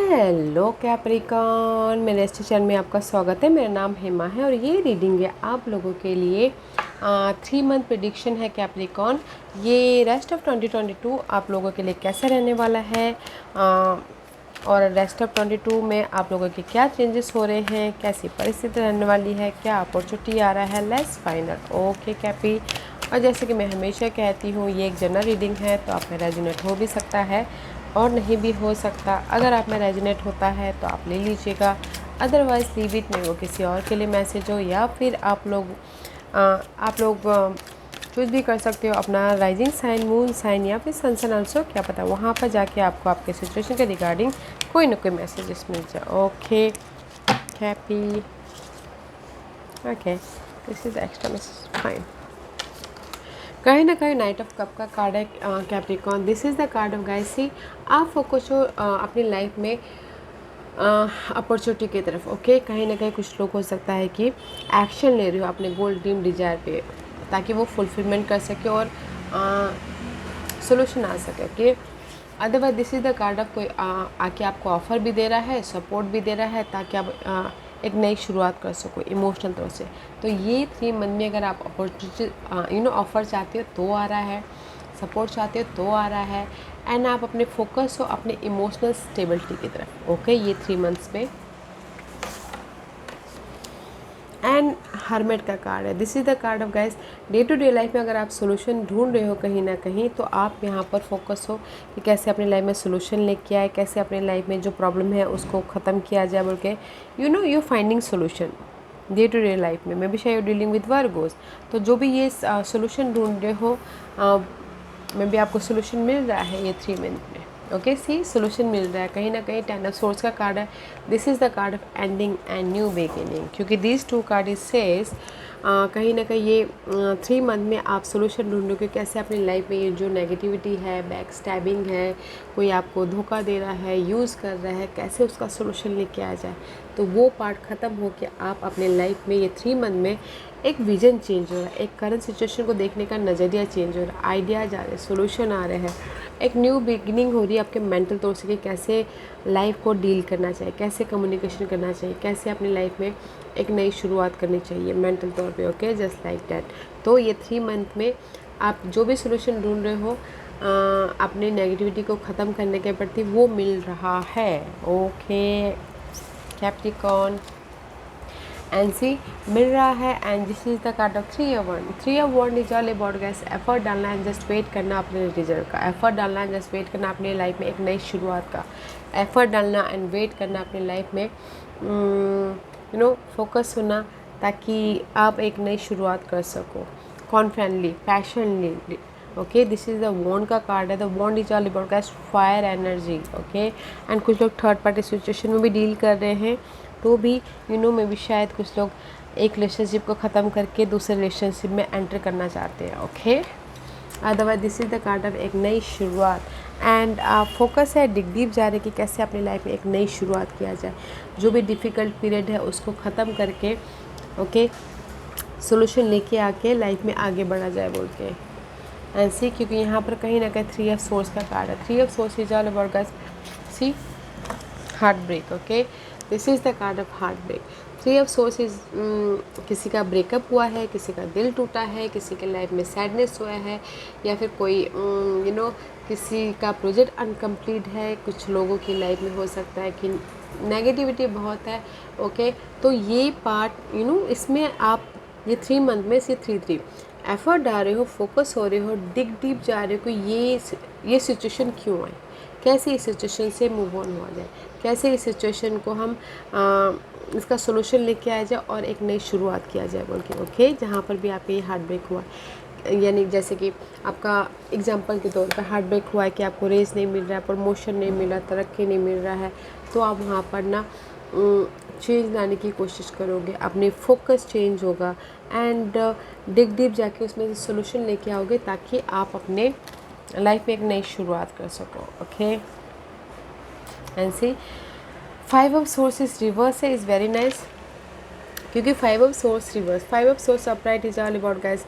Hello Capricorn, मेरे इस channel में आपका स्वागत है। मेरा नाम हेमा है और ये रीडिंग है आप लोगों के लिए 3 मंथ प्रेडिक्शन है कैप्रिकॉन। ये रेस्ट ऑफ 2022 आप लोगों के लिए कैसा रहने वाला है और रेस्ट ऑफ 22 में आप लोगों के क्या चेंजेस हो रहे हैं, कैसी परिस्थिति रहने वाली है, क्या अपॉर्चुनिटी आ रहा है। Let's find out. ओके कैपी। और जैसे कि मैं हमेशा कहती हूँ, ये एक जनरल रीडिंग है तो आप में रेजोनेट हो भी सकता है और नहीं भी हो सकता। अगर आप में रेजोनेट होता है तो आप ले लीजिएगा, अदरवाइज़ लीव इट, में वो किसी और के लिए मैसेज हो, या फिर आप लोग चूज़ भी कर सकते हो अपना राइजिंग साइन, मून साइन या फिर सन साइन आल्सो। क्या पता वहाँ पर जाके आपको आपके सिचुएशन के रिगार्डिंग कोई ना कोई मैसेजेस मिल जाए। Okay happy. Okay, this is extra message, fine. कहीं ना कहीं नाइट ऑफ कप का कार्ड है Capricorn. This is the card of guys. See, आप फोकस हो अपनी लाइफ में अपॉर्चुनिटी की तरफ। ओके, कहीं ना कहीं कुछ लोग हो सकता है कि एक्शन ले रहे हो अपने गोल, ड्रीम, डिजायर पे, ताकि वो फुलफिलमेंट कर सके और सोल्यूशन आ सके। Okay, otherwise this is the card of कोई आके आपको ऑफ़र भी दे रहा है, सपोर्ट भी दे रहा है, ताकि आप एक नई शुरुआत कर सको इमोशनल तौर से। तो ये 3 मंथ में अगर आप अपॉर्चुनिटी ऑफ़र चाहते हो तो आ रहा है, सपोर्ट चाहते हो तो आ रहा है, एंड आप अपने फोकस हो अपने इमोशनल स्टेबिलिटी की तरफ। ओके, ये 3 मंथ्स में। एंड हर्मिट का कार्ड है। This is the card of guys. Day to day life में अगर आप सोल्यूशन ढूंढ रहे हो कहीं ना कहीं, तो आप यहाँ पर फोकस हो कि कैसे अपनी लाइफ में सोल्यूशन लेके आए, कैसे अपनी लाइफ में जो प्रॉब्लम है उसको ख़त्म किया जाए बोल के you finding solution day to day life में। मे बी शायद डीलिंग विद वर्गोस। तो जो भी ये सोल्यूशन ढूंढ रहे हो, मे बी आपको सोल्यूशन मिल रहा है ये 3 मंथ में। ओके, सी, सोल्यूशन मिल रहा है कहीं ना कहीं। 10 ऑफ सोर्स का कार्ड है। This is the card of ending and new beginning, क्योंकि दीज 2 कार्ड इज सेज कहीं ना कहीं ये 3 मंथ में आप सोल्यूशन ढूंढोगे कैसे अपनी लाइफ में ये जो नेगेटिविटी है, बैक स्टैबिंग है, कोई आपको धोखा दे रहा है, यूज़ कर रहा है, कैसे उसका सोल्यूशन लेके आ जाए। तो वो पार्ट ख़त्म हो के आप अपने लाइफ में ये 3 मंथ में एक विजन चेंज हो रहा है, एक करंट सिचुएशन को देखने का नज़रिया चेंज हो रहा है, आइडियाज आ रहे हैं, सोल्यूशन आ रहे हैं, एक न्यू बिगिनिंग हो रही है आपके मेंटल तौर से कि कैसे लाइफ को डील करना चाहिए, कैसे कम्युनिकेशन करना चाहिए, कैसे अपनी लाइफ में एक नई शुरुआत करनी चाहिए मेंटल तौर पे। Okay, just like that. तो ये 3 मंथ में आप जो भी सोल्यूशन ढूंढ रहे हो अपनी नेगेटिविटी को ख़त्म करने के प्रति, वो मिल रहा है। ओके कैप्रिकॉन, एंड सी, मिल रहा है। And this is the card of 3 of 1। 3 of 1 is all about gas effort डालना है, जस्ट वेट करना अपने रिजल्ट का, एफर्ट डालना है, जस्ट वेट करना अपनी लाइफ में एक नई शुरुआत का, एफर्ट डालना एंड वेट करना अपनी लाइफ में फोकस होना, ताकि आप एक नई शुरुआत कर सको confidently, passionately. Okay, this is the wand का कार्ड है। The wand is all about gas fire energy. Okay, and कुछ लोग थर्ड पार्टी सिचुएशन में भी डील कर रहे हैं, तो भी में भी शायद कुछ लोग एक रिलेशनशिप को ख़त्म करके दूसरे रिलेशनशिप में एंटर करना चाहते हैं। Okay, otherwise this is the card of एक नई शुरुआत। एंड फोकस है डिग डीप जा रहे कि कैसे अपनी लाइफ में एक नई शुरुआत किया जाए, जो भी डिफ़िकल्ट पीरियड है उसको ख़त्म करके ओके सोल्यूशन लेके आके लाइफ में आगे बढ़ा जाए बोल के। एंड सी, क्योंकि यहाँ पर कहीं ना कहीं 3 of Swords का कार्ड है। 3 of Swords is all about guys, see, heart break. Okay, this is the card of heart break. 3 of Swords is किसी का ब्रेकअप हुआ है, किसी का दिल टूटा है, किसी के लाइफ में सैडनेस हुआ है, या फिर कोई किसी का प्रोजेक्ट अनकम्प्लीट है। कुछ लोगों की लाइफ में हो सकता है कि नेगेटिविटी बहुत है। ओके, तो ये पार्ट इसमें आप ये 3 मंथ में से 3 एफर्ट डाल रहे हो, फोकस हो रहे हो, डिग डीप जा रहे हो कि ये सिचुएशन क्यों आई, कैसे इस सिचुएशन से मूव ऑन हुआ जाए, कैसे इस सिचुएशन को हम इसका सोल्यूशन लेके आया जाए और एक नई शुरुआत किया जाए बोल के। ओके, जहाँ पर भी आपके ये हार्ट ब्रेक हुआ, यानी जैसे कि आपका एग्जांपल के तौर पर हार्ट ब्रेक हुआ है कि आपको रेस नहीं मिल रहा है, प्रमोशन नहीं मिल रहा, तरक्की नहीं मिल रहा है, तो आप वहाँ पर ना चेंज लाने की कोशिश करोगे, अपनी फोकस चेंज होगा एंड डिग डीप जाके उसमें से सोल्यूशन लेके आओगे, ताकि आप अपने लाइफ में एक नई शुरुआत कर सको। Okay, and see, 5 of Swords is reverse है, इज़ वेरी नाइस, क्योंकि 5 of Swords reverse, 5 of Swords upright is all about guys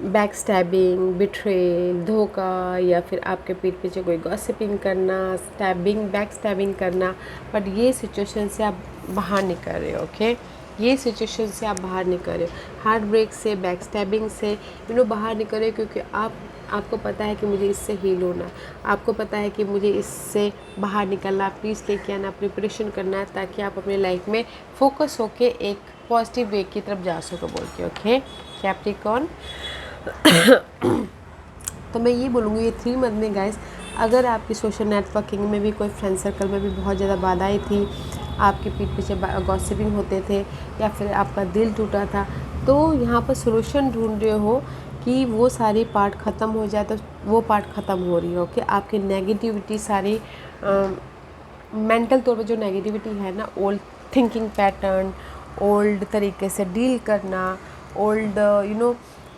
back stabbing, betrayal, धोखा, या फिर आपके पीठ पीछे कोई गॉसिपिंग करना, स्टैबिंग, बैक स्टैबिंग करना, बट ये सिचुएशन से आप बाहर निकल रहे हो। ओके, ये सिचुएशन से आप बाहर निकल रहे हो, हार्ट ब्रेक से, बैक स्टैबिंग से बाहर निकल रहे हो, क्योंकि आपको पता है कि मुझे इससे हील होना, आपको पता है कि मुझे इससे बाहर निकलना, पीस लेके आना, प्रिपरेशन करना है, ताकि आप अपने लाइफ में फोकस होके एक पॉजिटिव वे की तरफ जा सको बोल के। ओके कैप्रिकॉर्न, तो मैं ये बोलूँगी ये 3 मंथ में गाइस, अगर आपकी सोशल नेटवर्किंग में भी, कोई फ्रेंड सर्कल में भी बहुत ज़्यादा बाधाएं थी, आपके पीठ पीछे गॉसिपिंग होते थे, या फिर आपका दिल टूटा था, तो यहाँ पर सोल्यूशन ढूंढ रहे हो कि वो सारी पार्ट ख़त्म हो जाए, तो वो पार्ट ख़त्म हो रही हो कि आपकी नेगेटिविटी सारी, मेंटल तौर पर जो नेगेटिविटी है ना, ओल्ड थिंकिंग पैटर्न, ओल्ड तरीके से डील करना, ओल्ड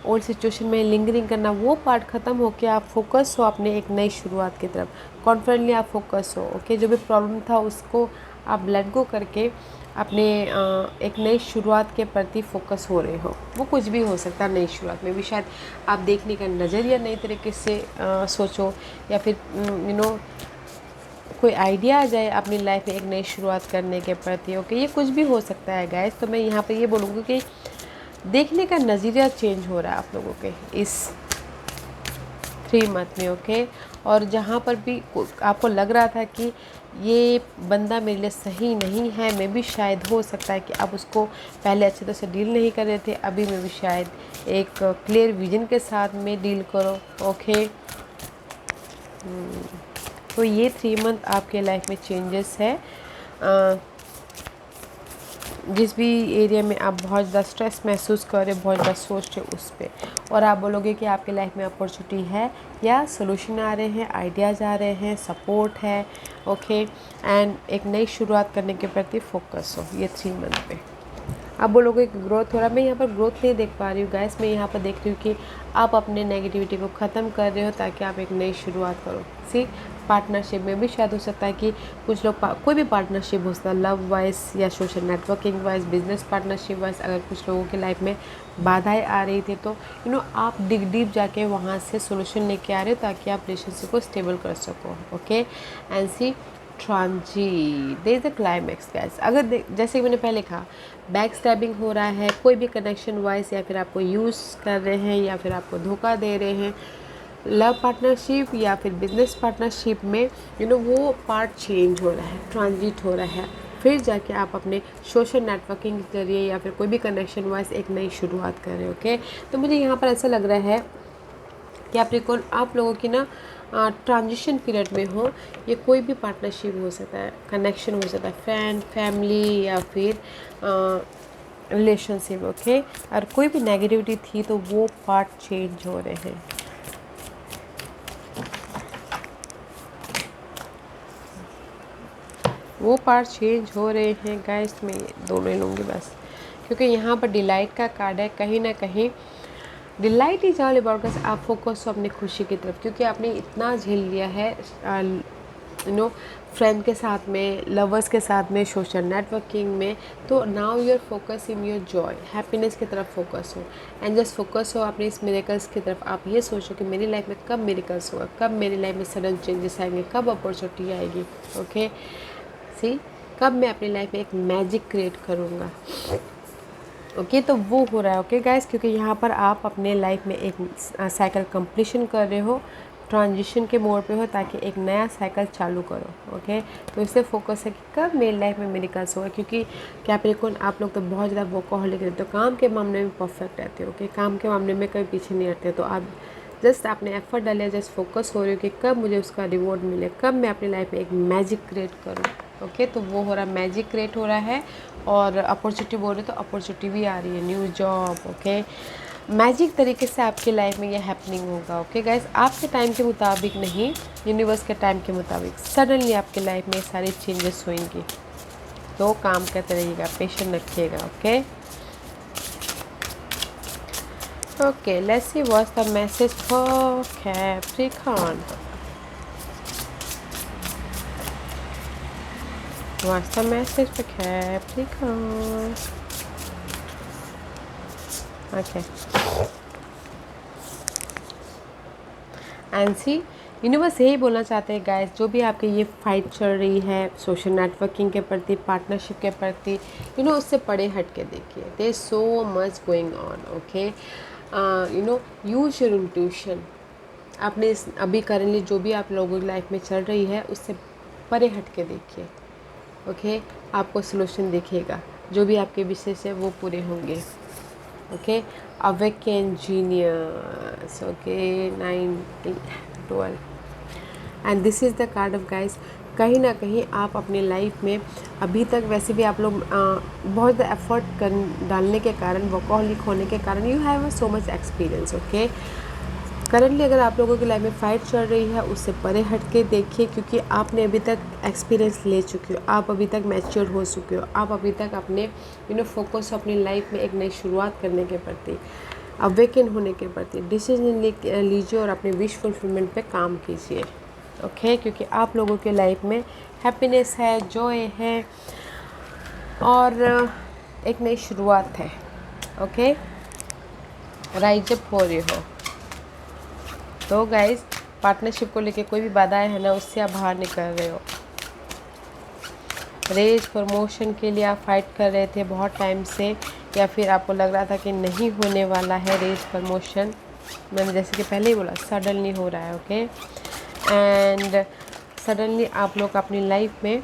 ओल्ड सिचुएशन में लिंगरिंग करना, वो पार्ट ख़त्म हो के आप फोकस हो अपने एक नई शुरुआत की तरफ, कॉन्फिडेंटली आप फोकस हो। ओके, जो भी प्रॉब्लम था उसको आप लेट गो करके अपने एक नई शुरुआत के प्रति फोकस हो रहे हो। वो कुछ भी हो सकता है, नई शुरुआत में भी शायद आप देखने का नज़रिया नई तरीके से सोचो, या फिर कोई आइडिया आ जाए अपनी लाइफ में एक नई शुरुआत करने के प्रति। ओके, ये कुछ भी हो सकता है गाइस। तो मैं यहाँ पे ये बोलूँगी कि देखने का नज़रिया चेंज हो रहा है आप लोगों के इस 3 मंथ में। ओके, और जहाँ पर भी आपको लग रहा था कि ये बंदा मेरे लिए सही नहीं है, मैं भी शायद हो सकता है कि आप उसको पहले अच्छे तरह से डील नहीं कर रहे थे, अभी मैं भी शायद एक क्लियर विजन के साथ में डील करो। ओके, तो ये 3 मंथ आपके लाइफ में चेंजेस है। जिस भी एरिया में आप बहुत ज़्यादा स्ट्रेस महसूस कर रहे हो, बहुत ज़्यादा सोच रहे हो उस पर, और आप बोलोगे कि आपके लाइफ में अपॉर्चुनिटी है, या सोल्यूशन आ रहे हैं, आइडियाज़ आ रहे हैं, सपोर्ट है। ओके, एंड एक नई शुरुआत करने के प्रति फोकस हो ये 3 मंथ पे। आप बोलोगे कि ग्रोथ हो रहा है, मैं यहाँ पर ग्रोथ नहीं देख पा रही हूँ गाइस, मैं यहाँ पर देख रही हूँ कि आप अपने नेगेटिविटी को ख़त्म कर रहे हो ताकि आप एक नई शुरुआत करो। सी, पार्टनरशिप में भी शायद हो सकता है कि कुछ लोग कोई भी पार्टनरशिप हो सकता है, लव वाइज या social networking wise, business partnership wise, अगर कुछ लोगों की लाइफ में बाधाएं आ रही थी, तो आप डिग डीप जाके वहाँ से सोल्यूशन लेके आ रहे हो ताकि आप रिलेशनशिप को स्टेबल कर सको। Okay, and see transit, there is the climax guys. अगर जैसे कि मैंने पहले कहा, बैक स्टैबिंग हो रहा है कोई भी कनेक्शन वाइज, या फिर आपको यूज़ कर रहे हैं, या फिर आपको धोखा दे रहे हैं, लव पार्टनरशिप या फिर बिजनेस पार्टनरशिप में वो पार्ट चेंज हो रहा है, ट्रांजिट हो रहा है, फिर जाके आप अपने सोशल नेटवर्किंग के जरिए या फिर कोई भी कनेक्शन वाइज एक नई शुरुआत कर रहे हो। ओके, तो मुझे यहाँ पर ऐसा लग रहा है कि आप लोगों की ट्रांजिशन पीरियड में हो। ये कोई भी पार्टनरशिप हो सकता है, कनेक्शन हो सकता है, फ्रेंड, फैमिली, या फिर रिलेशनशिप। ओके, और कोई भी नेगेटिविटी थी तो वो पार्ट चेंज हो रहे हैं। वो पार्ट चेंज हो रहे हैं गाइस, मैं दोनों ही लूँगी बस, क्योंकि यहाँ पर डिलाइट का कार्ड है। कहीं ना कहीं delight is all about guys, आप फोकस हो अपनी खुशी की तरफ, क्योंकि आपने इतना झेल लिया है फ्रेंड के साथ में, लवर्स के साथ में, सोशल नेटवर्किंग में, तो now your focus in your joy, happiness की तरफ फोकस हो, एंड जस्ट फोकस हो अपने इस मिरेकल्स की तरफ। आप ये सोचो कि मेरी लाइफ में कब मिरेकल्स होगा, कब मेरी लाइफ में सडन चेंजेस आएंगे, कब अपॉर्चुनिटी आएगी। ओके, सी, कब मैं अपनी लाइफ में एक मैजिक क्रिएट करूँगा। ओके, तो वो हो रहा है। ओके गाइस, क्योंकि यहाँ पर आप अपने लाइफ में एक साइकिल कंप्लीशन कर रहे हो, ट्रांजिशन के मोड पे हो, ताकि एक नया साइकिल चालू करो। ओके, तो इससे फोकस है कि कब मेरी लाइफ में मिरेकल्स होगा, क्योंकि कैप्रिकॉर्न आप लोग तो बहुत ज़्यादा वर्कहॉलिक रहते हो, काम के मामले में परफेक्ट रहते हो। ओके, काम के मामले में कभी पीछे नहीं हटते, तो आप जस्ट आपने एफर्ट डालिए, जस्ट फोकस हो रही हो कि कब मुझे उसका रिवॉर्ड मिले, कब मैं अपनी लाइफ में एक मैजिक क्रिएट करूँ। ओके, तो वो हो रहा है, मैजिक क्रिएट हो रहा है, और अपॉर्चुनिटी बोल रहे तो अपॉर्चुनिटी भी आ रही है, न्यू जॉब। ओके, मैजिक तरीके से आपकी लाइफ में ये हैपनिंग होगा। ओके गाइस, आपके टाइम के मुताबिक नहीं, यूनिवर्स के टाइम के मुताबिक सडनली आपकी लाइफ में सारी चेंजेस होंगी। तो काम करते रहिएगा, पेशेंस रखिएगा। Okay, okay, let's see what's the message for Capricorn. What's the message for Capricorn? Okay. And see universe यही बोलना चाहते हैं गाइस, जो भी आपके ये फाइट चल रही है सोशल नेटवर्किंग के प्रति, पार्टनरशिप के प्रति, उससे परे हट के देखिए। There is so much going on, okay. Use your intuition. आपने अभी करेंटली जो भी आप लोगों की लाइफ में चल रही है उससे परे हट के देखिए, ओके। आपको सोल्यूशन दिखेगा, जो भी आपके विशेष है वो पूरे होंगे, okay. Awaken genius, okay. 9, 12 and this is the card of guys. कहीं ना कहीं आप अपनी लाइफ में अभी तक वैसे भी आप लोग बहुत एफर्ट डालने के कारण, वर्कहॉलिक होने के कारण, you have so much experience, okay. Currently अगर आप लोगों की लाइफ में फाइट चल रही है उससे परे हट के देखिए, क्योंकि आपने अभी तक एक्सपीरियंस ले चुके हो, आप अभी तक मैच्योर हो चुके हो, आप अभी तक अपने फोकस अपनी लाइफ में एक नई शुरुआत करने के प्रति, अवेकन होने के प्रति डिसीजन लीजिए और अपने विश फुलफिलमेंट पे काम कीजिए, ओके। क्योंकि आप लोगों के लाइफ में हैप्पीनेस है, जॉय है और एक नई शुरुआत है, ओके। राइज अप हो रही हो। तो गाइज पार्टनरशिप को लेके कोई भी बाधाएं है ना, उससे आप बाहर निकल रहे हो। रेज प्रमोशन के लिए आप फाइट कर रहे थे बहुत टाइम से, या फिर आपको लग रहा था कि नहीं होने वाला है रेज प्रमोशन। मैंने जैसे कि पहले ही बोला, सडनली हो रहा है, ओके। एंड सडनली आप लोग अपनी लाइफ में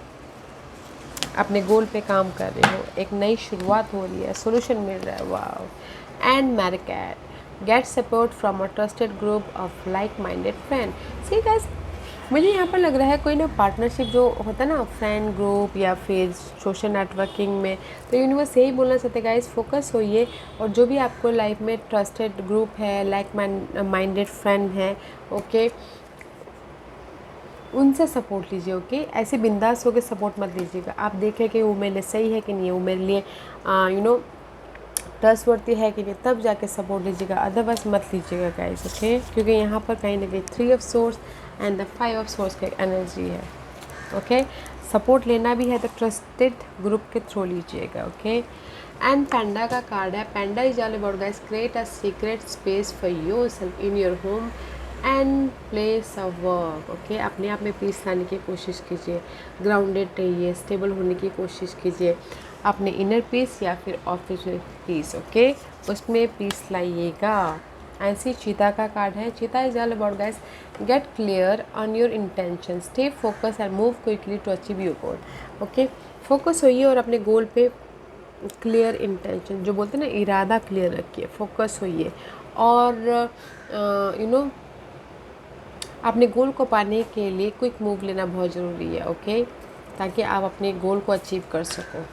अपने गोल पे काम कर रहे हो, एक नई शुरुआत हो रही है, सोल्यूशन मिल रहा है, वाह। And meerkat get support from a trusted group of like minded friend. See guys, मुझे यहाँ पर लग रहा है कोई ना पार्टनरशिप जो होता है ना, फ्रेंड ग्रुप या फिर सोशल नेटवर्किंग में, तो यूनिवर्स यही बोलना चाहते हैं गाइस, फोकस होइए और जो भी आपको लाइफ में ट्रस्टेड ग्रुप है, लाइक माइंडेड फ्रेंड है, ओके, उनसे सपोर्ट लीजिए, ओके। ऐसे बिंदास होकर सपोर्ट मत लीजिएगा। आप देखें कि वो मेरे लिए सही है कि नहीं है, वो मेरे लिए ट्रस्टवर्दी है कि नहीं, तब जाके सपोर्ट लीजिएगा, अदरवाइज मत लीजिएगा गाइस, ओके। क्योंकि यहाँ पर कहीं ना कहीं 3 of swords and the 5 of swords की एनर्जी है, ओके। सपोर्ट लेना भी है तो ट्रस्टेड ग्रुप के थ्रू लीजिएगा, ओके। एंड पैंडा का कार्ड है। Panda is all about guys, create a secret space for yourself in your home and place of work, okay. अपने आप में पीस लाने की कोशिश कीजिए, ग्राउंडेड रहिए, स्टेबल होने की कोशिश कीजिए, अपने इनर पीस या फिर ऑफिस पीस, ओके, उसमें पीस लाइएगा। ऐसी चीता का कार्ड है। Cheetah is all about guys, get clear on your intention, stay focus and move quickly to achieve your goal, okay. Focus होइए और अपने गोल पे क्लियर इंटेंशन, जो बोलते हैं ना, इरादा क्लियर रखिए, फोकस होइए और अपने गोल को पाने के लिए क्विक मूव लेना बहुत ज़रूरी है, ओके, ताकि आप अपने गोल को अचीव कर सको।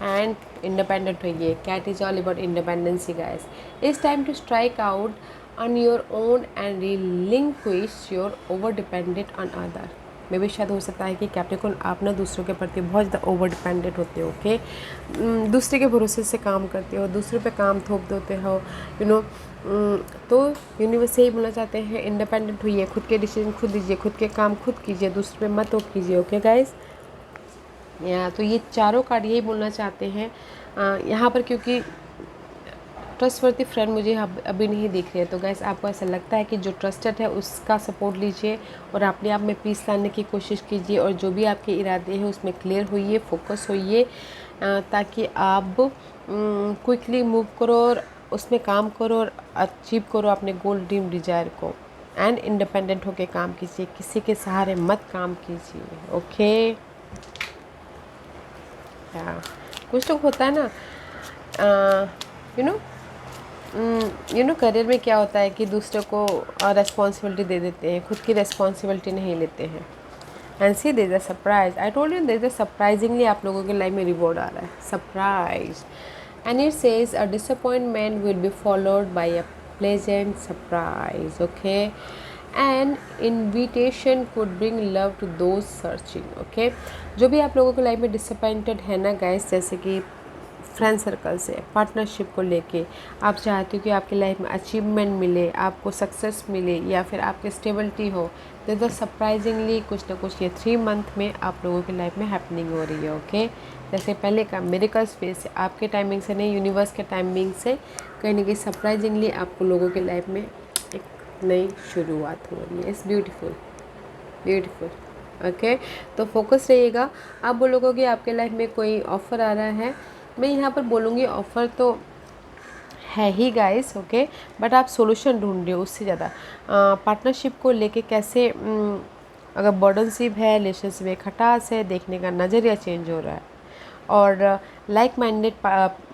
एंड इंडिपेंडेंट होइए। Cat is all about independency guys. It's time to strike out on your own and relinquish your over dependent on other. मे भी शायद हो सकता है कि कैप्रिकॉर्न आप ना दूसरों के प्रति बहुत ज़्यादा ओवर डिपेंडेंट होते हो, ओके। दूसरे के भरोसे से काम करते हो, दूसरों पे काम थोप देते हो, तो यूनिवर्स यही बोलना चाहते हैं, इंडिपेंडेंट हुई है, खुद के डिसीजन खुद लीजिए, खुद के काम खुद कीजिए, दूसरे पे मत थोप कीजिए, ओके गाइस। तो ये चारों कार्ड यही बोलना चाहते हैं यहाँ पर, क्योंकि ट्रस्टवर्दी फ्रेंड मुझे अभी नहीं दिख रहे हैं। तो गैस आपको ऐसा लगता है कि जो ट्रस्टेड है उसका सपोर्ट लीजिए और अपने आप में पीस लाने की कोशिश कीजिए, और जो भी आपके इरादे हैं उसमें क्लियर होइए, फोकस होइए, ताकि आप क्विकली मूव करो और उसमें काम करो और अचीव करो अपने गोल ड्रीम डिजायर को। एंड इंडिपेंडेंट होकर काम कीजिए, किसी के सहारे मत काम कीजिए, ओके। कुछ लोग होता है ना, करियर में क्या होता है कि दूसरों को रेस्पॉन्सिबिलिटी दे देते हैं, खुद की रेस्पॉन्सिबिलिटी नहीं लेते हैं। And see there is a surprise, I told you there is a surprisingly आप लोगों के लाइफ में रिवॉर्ड आ रहा है, surprise. And it says a disappointment will be followed by a pleasant surprise, okay. And invitation could bring love to those searching, okay. जो भी आप लोगों के लाइफ में डिसअपॉइंटेड है ना गाइस, जैसे कि फ्रेंड सर्कल से, पार्टनरशिप को लेके आप चाहते हो कि आपकी लाइफ में अचीवमेंट मिले, आपको सक्सेस मिले या फिर आपकी स्टेबिलिटी हो, तो सरप्राइजिंगली कुछ ना कुछ ये 3 मंथ में आप लोगों की लाइफ में हैपनिंग हो रही है, ओके। जैसे पहले का मिरेकल स्पेस से, आपके टाइमिंग से नहीं, यूनिवर्स के टाइमिंग से कहीं ना कहीं सरप्राइजिंगली आपको लोगों की लाइफ में एक नई शुरुआत हो रही है। It's beautiful, beautiful. ओके, तो फोकस रहिएगा। आप बोलोगे कि आपके लाइफ में कोई ऑफ़र आ रहा है, मैं यहाँ पर बोलूँगी ऑफ़र तो है ही गाइस, ओके, बट आप सॉल्यूशन ढूंढ रहे हो उससे ज़्यादा। पार्टनरशिप को लेके कैसे अगर बर्डनशिप है, रिलेशनशिप में खटास है, देखने का नज़रिया चेंज हो रहा है, और लाइक माइंडेड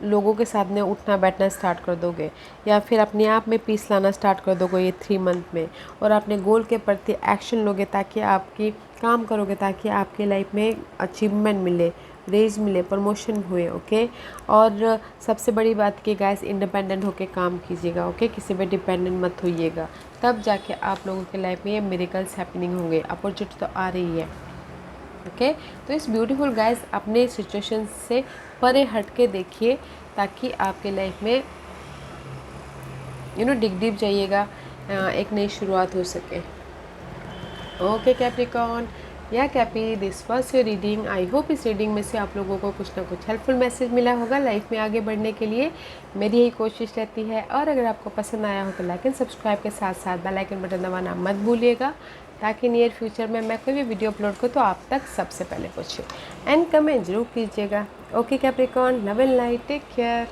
लोगों के साथ में उठना बैठना स्टार्ट कर दोगे, या फिर अपने आप में पीस लाना स्टार्ट कर दोगे ये 3 मंथ में, और अपने गोल के प्रति एक्शन लोगे, ताकि आपकी काम करोगे, ताकि आपकी लाइफ में अचीवमेंट मिले, रेज मिले, प्रमोशन हुए। ओके, और सबसे बड़ी बात कि गाइस इंडिपेंडेंट होके काम कीजिएगा। ओके, किसी पे डिपेंडेंट मत होइएगा, तब जाके आप लोगों के लाइफ में ये मिरेकल्स हैपनिंग होंगे। अपॉर्चुनिटी तो आ रही है। ओके, तो इस ब्यूटीफुल गाइस अपने सिचुएशन से परे हट के देखिए, ताकि आपके लाइफ में डिग डीप जाइएगा, एक नई शुरुआत हो सके। ओके कैप्रिकॉन या Cappy, this was your reading. I hope इस रीडिंग में से आप लोगों को कुछ ना कुछ हेल्पफुल मैसेज मिला होगा लाइफ में आगे बढ़ने के लिए। मेरी यही कोशिश रहती है, और अगर आपको पसंद आया हो तो लाइक एंड सब्सक्राइब के साथ साथ बेल आइकन बटन दबाना मत भूलिएगा, ताकि नियर फ्यूचर में मैं कोई भी वीडियो अपलोड करूँ तो आप तक सबसे पहले पहुँचे। एंड कमेंट जरूर कीजिएगा। Okay Capricorn, love and light, take care.